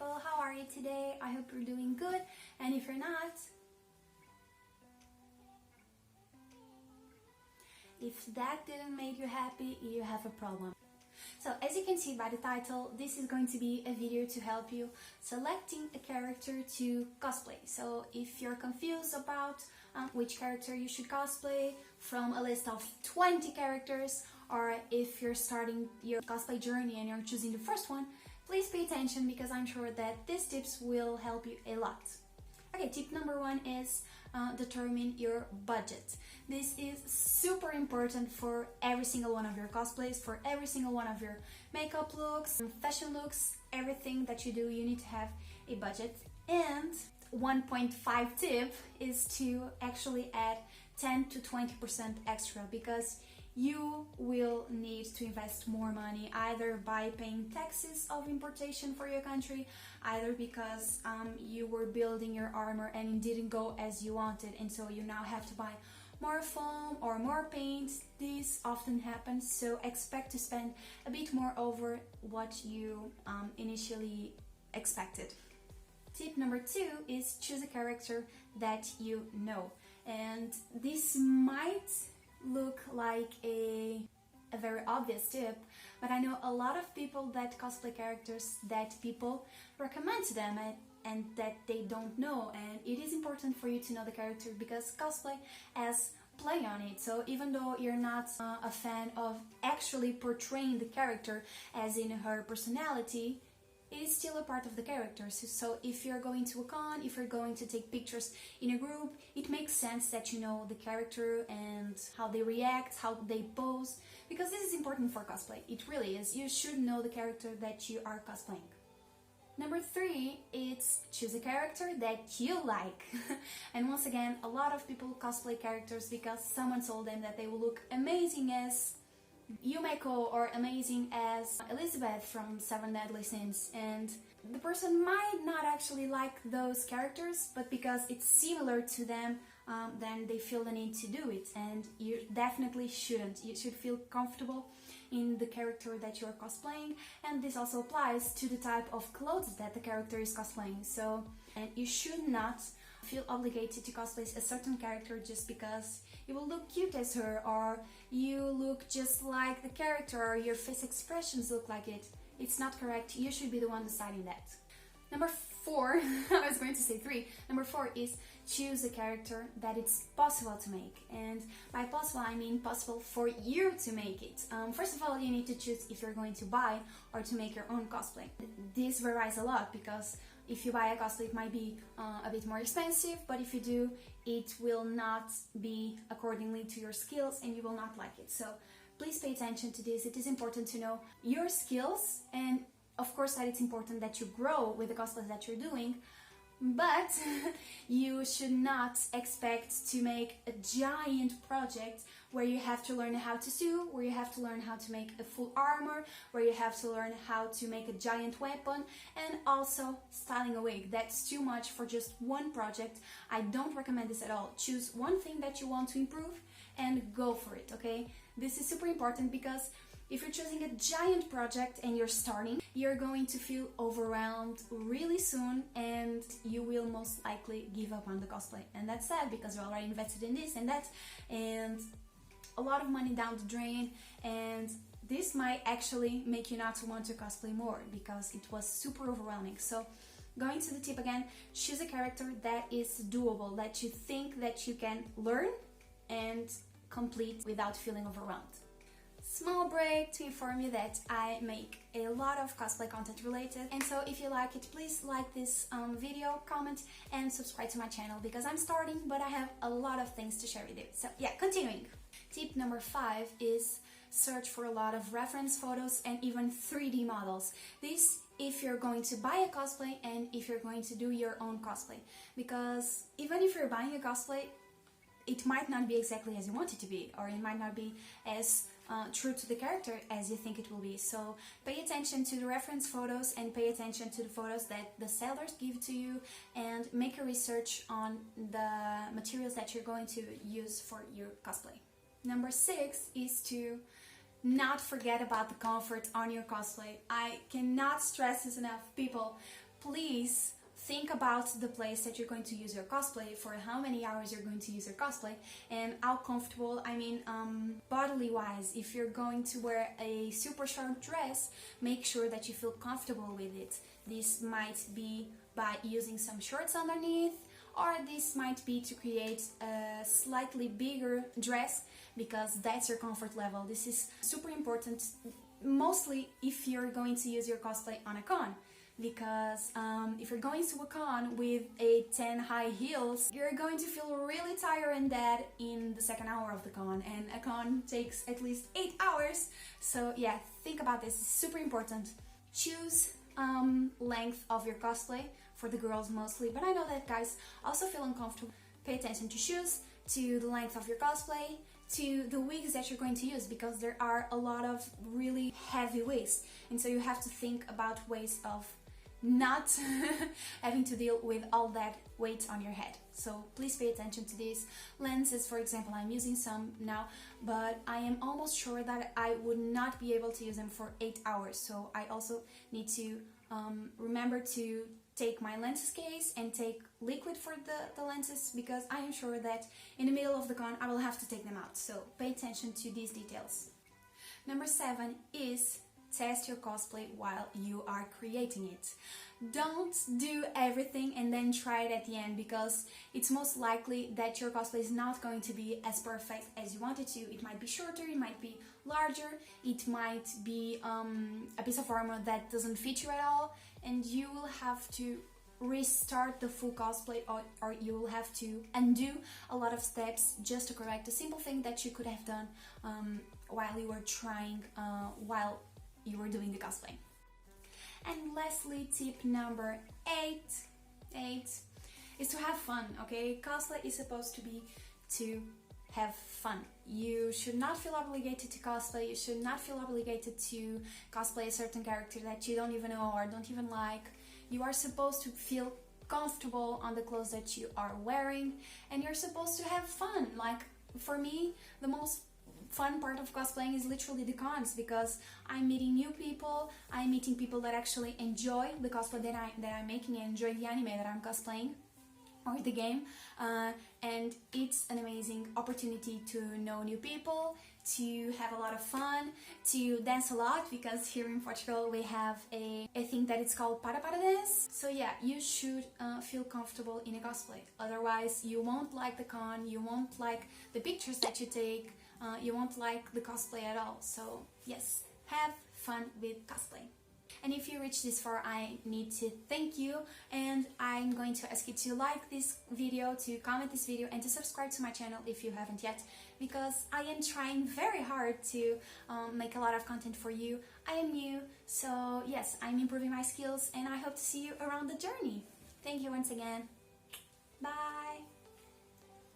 people, how are you today? I hope you're doing good, and if you're not, if that didn't make you happy, you have a problem. So as you can see by the title, this is going to be a video to help you selecting a character to cosplay. So if you're confused about which character you should cosplay from a list of 20 characters, or if you're starting your cosplay journey and you're choosing the first one, please pay attention because I'm sure that these tips will help you a lot. Okay, tip number one is determine your budget. This is super important for every single one of your cosplays, for every single one of your makeup looks, fashion looks, everything that you do, you need to have a budget. And 1.5 tip is to actually add 10 to 20% extra, because you will need to invest more money, either by paying taxes of importation for your country, either because you were building your armor and it didn't go as you wanted, and so you now have to buy more foam or more paint. This often happens, so expect to spend a bit more over what you initially expected. Tip number two is choose a character that you know, and this might look like a very obvious tip, but I know a lot of people that cosplay characters that people recommend to them and that they don't know, and it is important for you to know the character because cosplay has play on it. So even though you're not a fan of actually portraying the character as in her personality, it is still a part of the character. So if you're going to a con, if you're going to take pictures in a group, it makes sense that you know the character and how they react, how they pose, because this is important for cosplay. It really is. You should know the character that you are cosplaying. Number three, it's choose a character that you like. And once again, a lot of people cosplay characters because someone told them that they will look amazing as Yumeko or amazing as Elizabeth from Seven Deadly Sins, and the person might not actually like those characters, but because it's similar to them, then they feel the need to do it, and you definitely shouldn't. You should feel comfortable in the character that you're cosplaying, and this also applies to the type of clothes that the character is cosplaying. So, and you should not feel obligated to cosplay a certain character just because you will look cute as her, or you look just like the character, or your face expressions look like it. It's not correct. You should be the one deciding that. Number four, I was going to say three. Number four is choose a character that it's possible to make. And by possible, I mean possible for you to make it. First of all, you need to choose if you're going to buy or to make your own cosplay. This varies a lot because if you buy a cosplay, it might be a bit more expensive, but if you do, it will not be accordingly to your skills and you will not like it. So please pay attention to this. It is important to know your skills, and of course that it's important that you grow with the cosplays that you're doing, but you should not expect to make a giant project where you have to learn how to sew, where you have to learn how to make a full armor, where you have to learn how to make a giant weapon, and also styling a wig. That's too much for just one project. I don't recommend this at all. Choose one thing that you want to improve and go for it, okay? This is super important because if you're choosing a giant project and you're starting, you're going to feel overwhelmed really soon and you will most likely give up on the cosplay. And that's sad because you're already invested in this and that, and a lot of money down the drain, and this might actually make you not want to cosplay more because it was super overwhelming. So going to the tip again, choose a character that is doable, that you think that you can learn and complete without feeling overwhelmed. Small break to inform you that I make a lot of cosplay content related, and so if you like it, please like this video, comment and subscribe to my channel because I'm starting, but I have a lot of things to share with you. So yeah, continuing. Tip number 5 is search for a lot of reference photos and even 3D models. This if you're going to buy a cosplay and if you're going to do your own cosplay, because even if you're buying a cosplay, it might not be exactly as you want it to be, or it might not be as true to the character as you think it will be. So pay attention to the reference photos and pay attention to the photos that the sellers give to you, and make a research on the materials that you're going to use for your cosplay. Number 6 is to not forget about the comfort on your cosplay. I cannot stress this enough. People, please think about the place that you're going to use your cosplay, for how many hours you're going to use your cosplay, and how comfortable, bodily wise. If you're going to wear a super short dress, make sure that you feel comfortable with it. This might be by using some shorts underneath, or this might be to create a slightly bigger dress, because that's your comfort level. This is super important, mostly if you're going to use your cosplay on a con. Because if you're going to a con with a 10 high heels, you're going to feel really tired and dead in the second hour of the con, and a con takes at least 8 hours. So yeah, think about this, it's super important. Choose length of your cosplay, for the girls mostly, but I know that guys also feel uncomfortable. Pay attention to shoes, to the length of your cosplay, to the wigs that you're going to use, because there are a lot of really heavy wigs, and so you have to think about ways of not having to deal with all that weight on your head. So please pay attention to these. Lenses, for example, I'm using some now, but I am almost sure that I would not be able to use them for 8 hours. So I also need to remember to take my lenses case and take liquid for the lenses, because I am sure that in the middle of the con I will have to take them out. So pay attention to these details. Number 7 is test your cosplay while you are creating it. Don't do everything and then try it at the end, because it's most likely that your cosplay is not going to be as perfect as you want it to. It might be shorter, it might be larger, it might be a piece of armor that doesn't fit you at all, and you will have to restart the full cosplay, or you will have to undo a lot of steps just to correct a simple thing that you could have done while you were trying, while you were doing the cosplay. And lastly, tip number 8 is to have fun, okay? Cosplay is supposed to be to have fun. You should not feel obligated to cosplay, you should not feel obligated to cosplay a certain character that you don't even know or don't even like. You are supposed to feel comfortable on the clothes that you are wearing, and you're supposed to have fun. Like, for me, the most fun part of cosplaying is literally the cons, because I'm meeting new people, I'm meeting people that actually enjoy the cosplay that I'm making and enjoy the anime that I'm cosplaying or the game, and it's an amazing opportunity to know new people, to have a lot of fun, to dance a lot, because here in Portugal we have a thing that it's called para dance. So yeah, you should feel comfortable in a cosplay, otherwise you won't like the con, you won't like the pictures that you take, you won't like the cosplay at all. So yes, have fun with cosplay. And if you reach this far, I need to thank you, and I'm going to ask you to like this video, to comment this video, and to subscribe to my channel if you haven't yet, because I am trying very hard to make a lot of content for you. I am new, so yes, I'm improving my skills, and I hope to see you around the journey. Thank you once again. Bye!